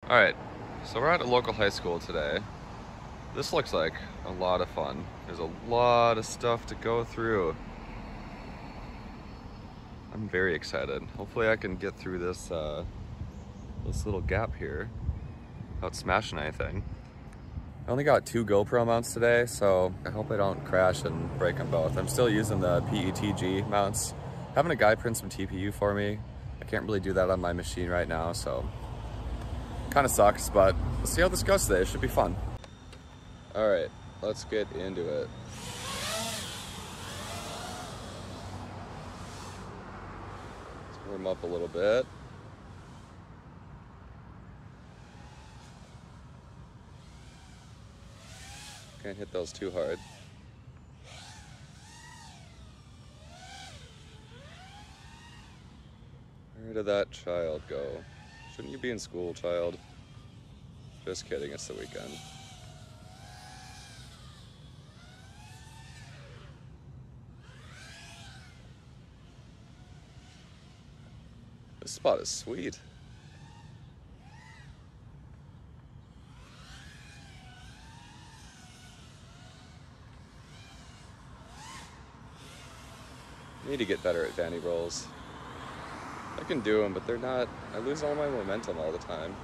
Alright, so we're at a local high school today. This looks like a lot of fun. There's a lot of stuff to go through. I'm very excited. Hopefully I can get through this little gap here without smashing anything. I only got 2 GoPro mounts today, so I hope I don't crash and break them both. I'm still using the PETG mounts. Having a guy print some TPU for me. I can't really do that on my machine right now, so kind of sucks, but let's see how this goes today. It should be fun. All right, let's get into it. Let's warm up a little bit. Can't hit those too hard. Where did that child go? Shouldn't you be in school, child? Just kidding, it's the weekend. This spot is sweet. I need to get better at vanny rolls. I can do them, but they're not, I lose all my momentum all the time.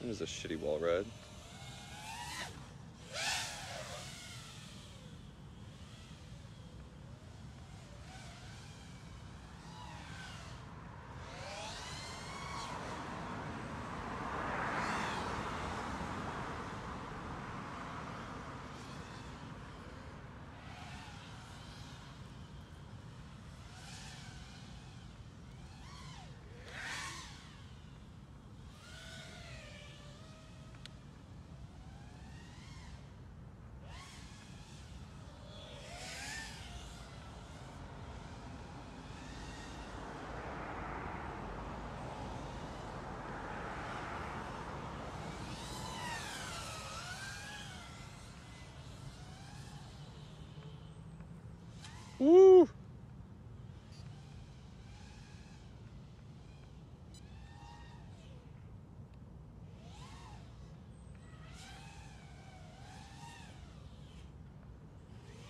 This is a shitty wall ride. Woo!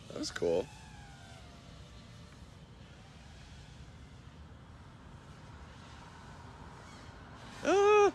That was cool. Ah!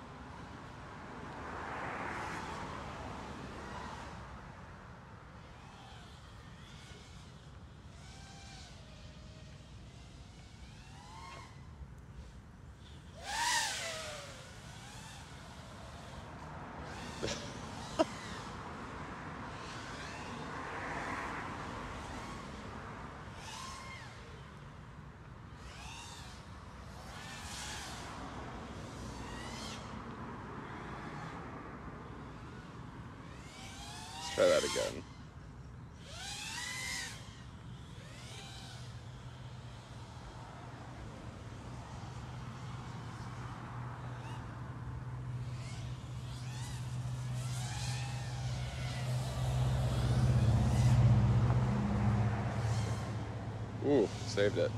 Try that again. Ooh, saved it.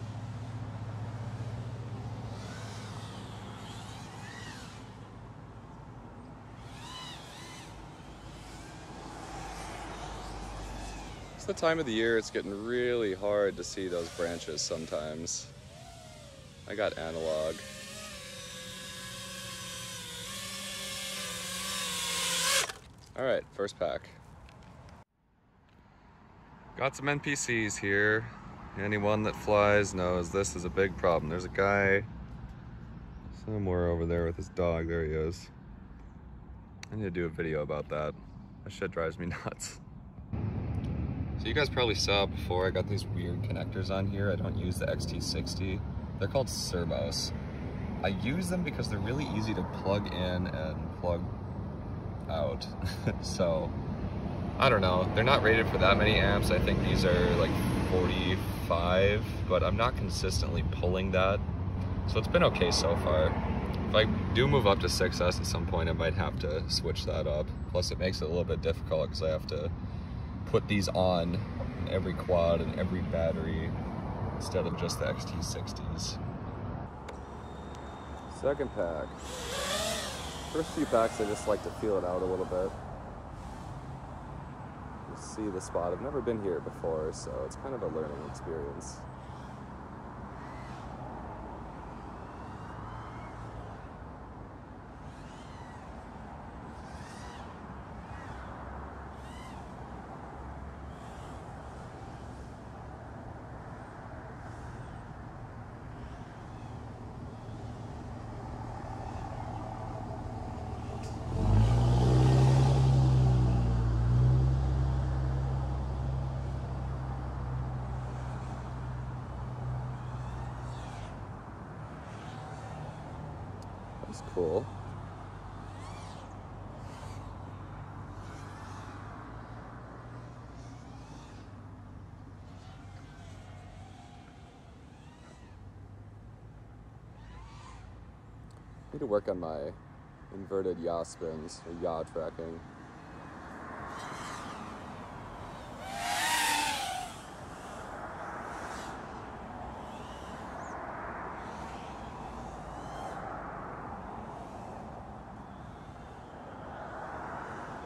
The time of the year it's getting really hard to see those branches sometimes. I got analog. All right, first pack. Got some NPCs here. Anyone that flies knows this is a big problem. There's a guy somewhere over there with his dog. There he is. I need to do a video about that. That shit drives me nuts. So you guys probably saw before, I got these weird connectors on here. I don't use the XT60. They're called servos. I use them because they're really easy to plug in and plug out. So, I don't know. They're not rated for that many amps. I think these are like 45, but I'm not consistently pulling that. So it's been okay so far. If I do move up to 6S at some point, I might have to switch that up. Plus it makes it a little bit difficult because I have to put these on in every quad and every battery instead of just the XT60s. Second pack. First few packs I just like to feel it out a little bit. Just see the spot. I've never been here before, so it's kind of a learning experience. That's cool. Need to work on my inverted yaw spins or yaw tracking.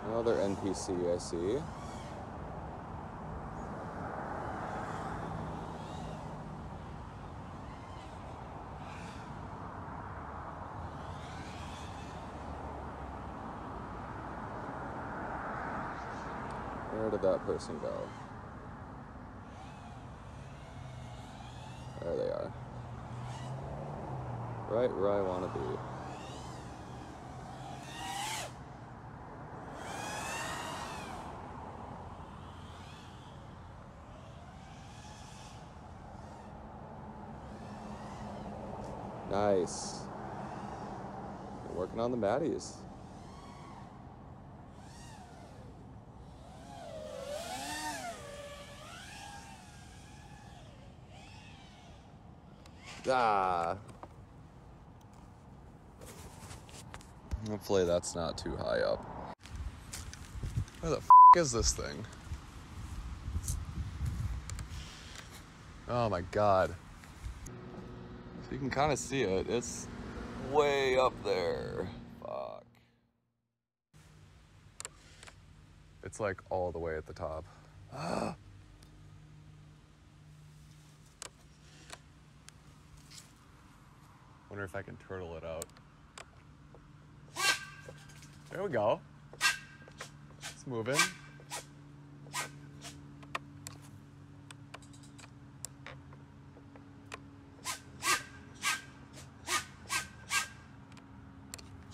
Another NPC I see. Where did that person go? There they are. Right where I want to be. Nice. Been working on the Maddies. Ah. Hopefully that's not too high up. Where the f is this thing? Oh my god. You can kind of see it. It's way up there. Fuck. It's like all the way at the top. Ah. Wonder if I can turtle it out. There we go. It's moving.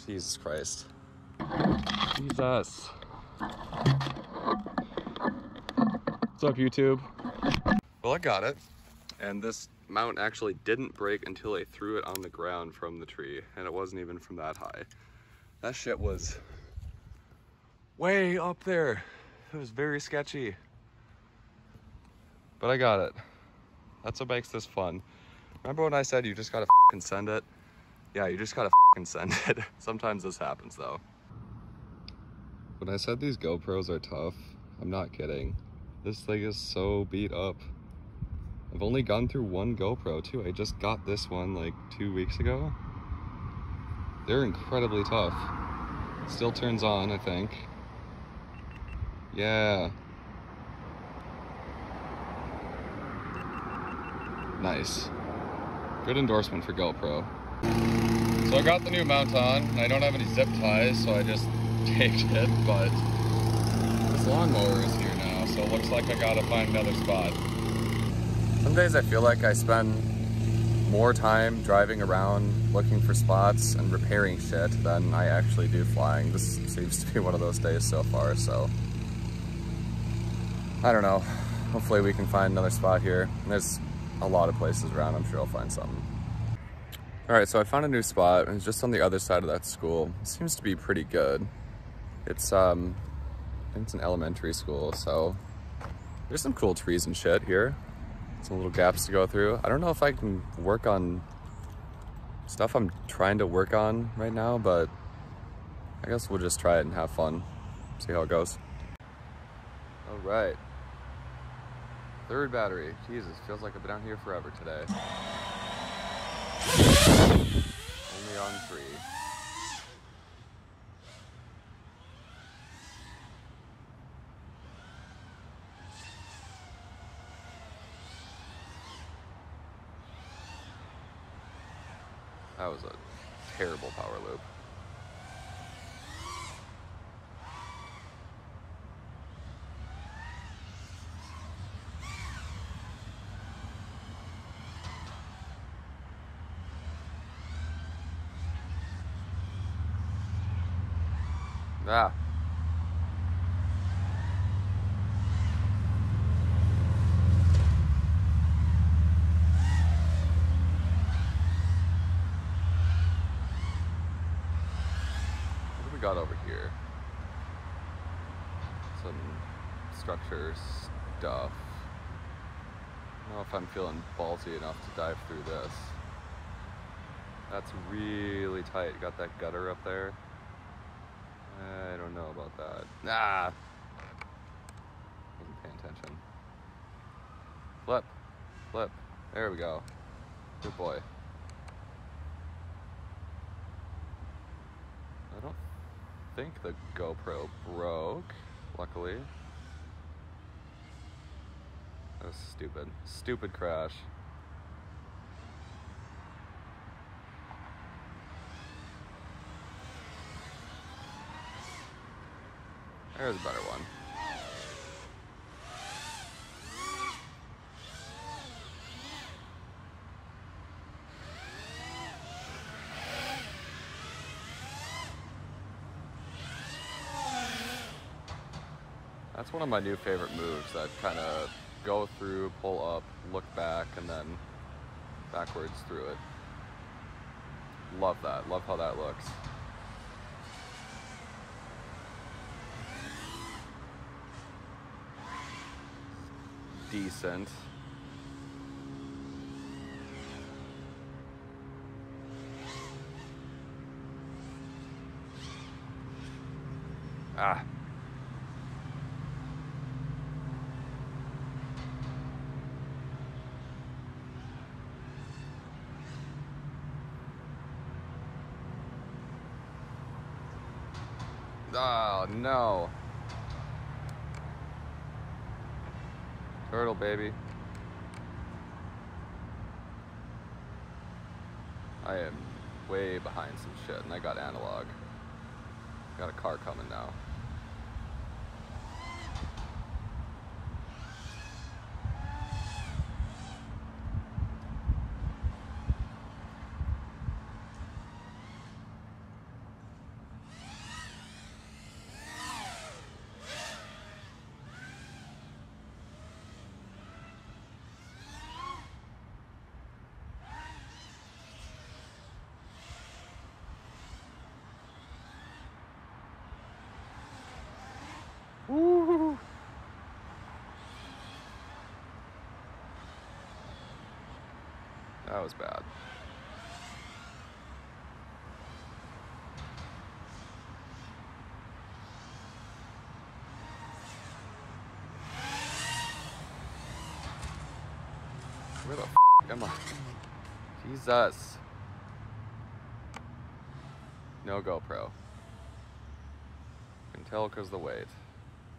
Jesus Christ. Jesus. What's up, YouTube? Well, I got it. And this mount actually didn't break until I threw it on the ground from the tree. And it wasn't even from that high. That shit was way up there. It was very sketchy. But I got it. That's what makes this fun. Remember when I said you just gotta f***ing send it? Yeah, you just gotta f***ing send it. Sometimes this happens though. When I said these GoPros are tough, I'm not kidding. This thing is so beat up. I've only gone through one GoPro too. I just got this one like 2 weeks ago. They're incredibly tough. Still turns on, I think. Yeah. Nice. Good endorsement for GoPro. So I got the new mount on, and I don't have any zip ties, so I just taped it, but this lawnmower is here now, so it looks like I gotta find another spot. Some days I feel like I spend more time driving around looking for spots and repairing shit than I actually do flying. This seems to be one of those days so far, so I don't know. Hopefully we can find another spot here. There's a lot of places around. I'm sure I'll find something. All right, so I found a new spot, and it's just on the other side of that school. It seems to be pretty good. It's I think it's an elementary school, so there's some cool trees and shit here. Some little gaps to go through. I don't know if I can work on stuff I'm trying to work on right now, but I guess we'll just try it and have fun. See how it goes. All right. Third battery. Jesus, feels like I've been out here forever today. Only on 3. That was a terrible power loop. Ah. What do we got over here? Some structure stuff. I don't know if I'm feeling ballsy enough to dive through this. That's really tight. Got that gutter up there. I don't know about that. Ah! Wasn't paying attention. Flip. Flip. There we go. Good boy. I don't think the GoPro broke, luckily. That was stupid. Stupid crash. There's a better one. That's one of my new favorite moves, that kind of go through, pull up, look back, and then backwards through it. Love that. Love how that looks. Decent. Ah. Oh no. Turtle, baby. I am way behind some shit, and I got analog. Got a car coming now. Woo! That was bad. Where the f am I? Jesus. No GoPro. Can tell because of the weight.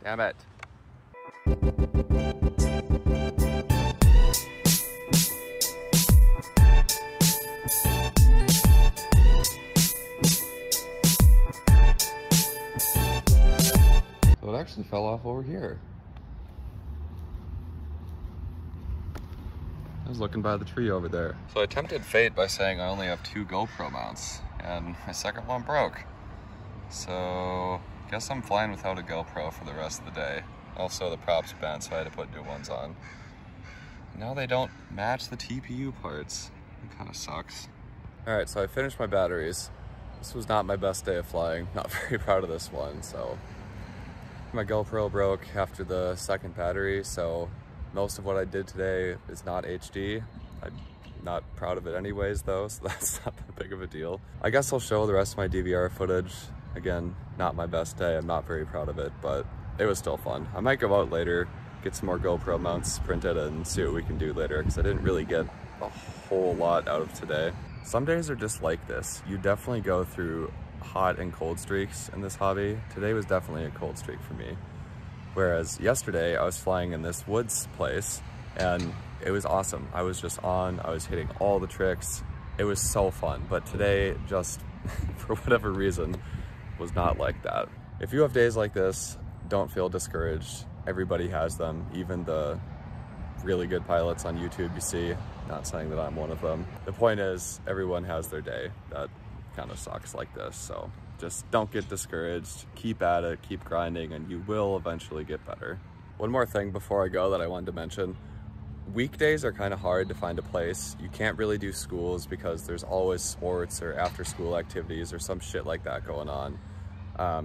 Damn it. So it actually fell off over here. I was looking by the tree over there. So I tempted fate by saying I only have 2 GoPro mounts, and my second one broke. So guess I'm flying without a GoPro for the rest of the day. Also, the props bent, so I had to put new ones on. Now they don't match the TPU parts. It kind of sucks. All right, so I finished my batteries. This was not my best day of flying. Not very proud of this one, so. My GoPro broke after the second battery, so most of what I did today is not HD. I'm not proud of it anyways though, so that's not that big of a deal. I guess I'll show the rest of my DVR footage. Again, not my best day. I'm not very proud of it, but it was still fun. I might go out later, get some more GoPro mounts printed and see what we can do later, because I didn't really get a whole lot out of today. Some days are just like this. You definitely go through hot and cold streaks in this hobby. Today was definitely a cold streak for me. Whereas yesterday I was flying in this woods place and it was awesome. I was just on, I was hitting all the tricks. It was so fun. But today, just for whatever reason, was not like that. If you have days like this, don't feel discouraged. Everybody has them, even the really good pilots on YouTube you see. Not saying that I'm one of them. The point is, everyone has their day that kind of sucks like this. So just don't get discouraged, keep at it, keep grinding, and you will eventually get better. One more thing before I go that I wanted to mention. Weekdays are kind of hard to find a place. You can't really do schools because there's always sports or after school activities or some shit like that going on.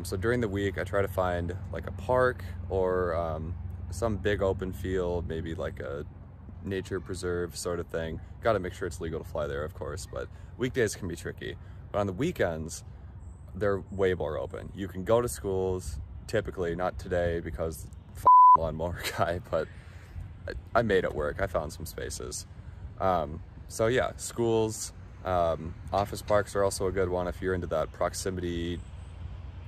So during the week, I try to find like a park or some big open field, maybe like a nature preserve sort of thing. Got to make sure it's legal to fly there, of course, but weekdays can be tricky. But on the weekends, they're way more open. You can go to schools, typically, not today because lawnmower guy, but I made it work. I found some spaces. So yeah, schools, office parks are also a good one if you're into that proximity,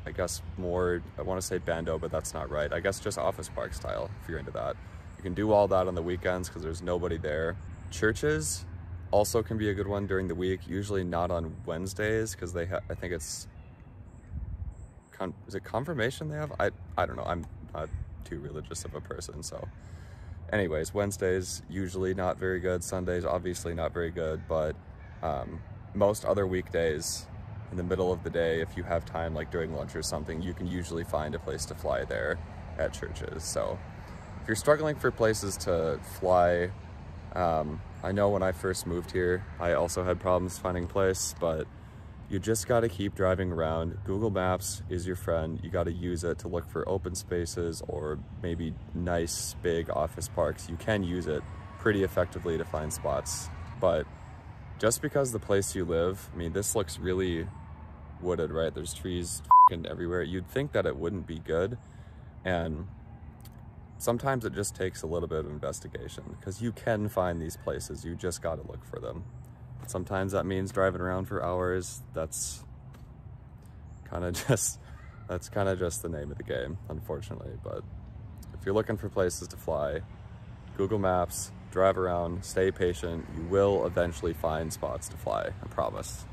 I guess more, I want to say bando, but that's not right. I guess just office park style if you're into that. You can do all that on the weekends because there's nobody there. Churches also can be a good one during the week, usually not on Wednesdays because they I think it's, is it confirmation they have? I don't know, I'm not too religious of a person, so. Anyways, Wednesdays usually not very good, Sundays obviously not very good, but most other weekdays in the middle of the day, if you have time like during lunch or something, you can usually find a place to fly there at churches. So if you're struggling for places to fly, I know when I first moved here, I also had problems finding a place, but you just got to keep driving around. Google Maps is your friend. You got to use it to look for open spaces or maybe nice big office parks. You can use it pretty effectively to find spots. But just because the place you live, I mean, this looks really wooded, right? There's trees everywhere. You'd think that it wouldn't be good. And sometimes it just takes a little bit of investigation because you can find these places. You just got to look for them. Sometimes that means driving around for hours. That's kind of just the name of the game, unfortunately. But if you're looking for places to fly, Google Maps, drive around, stay patient. You will eventually find spots to fly, I promise.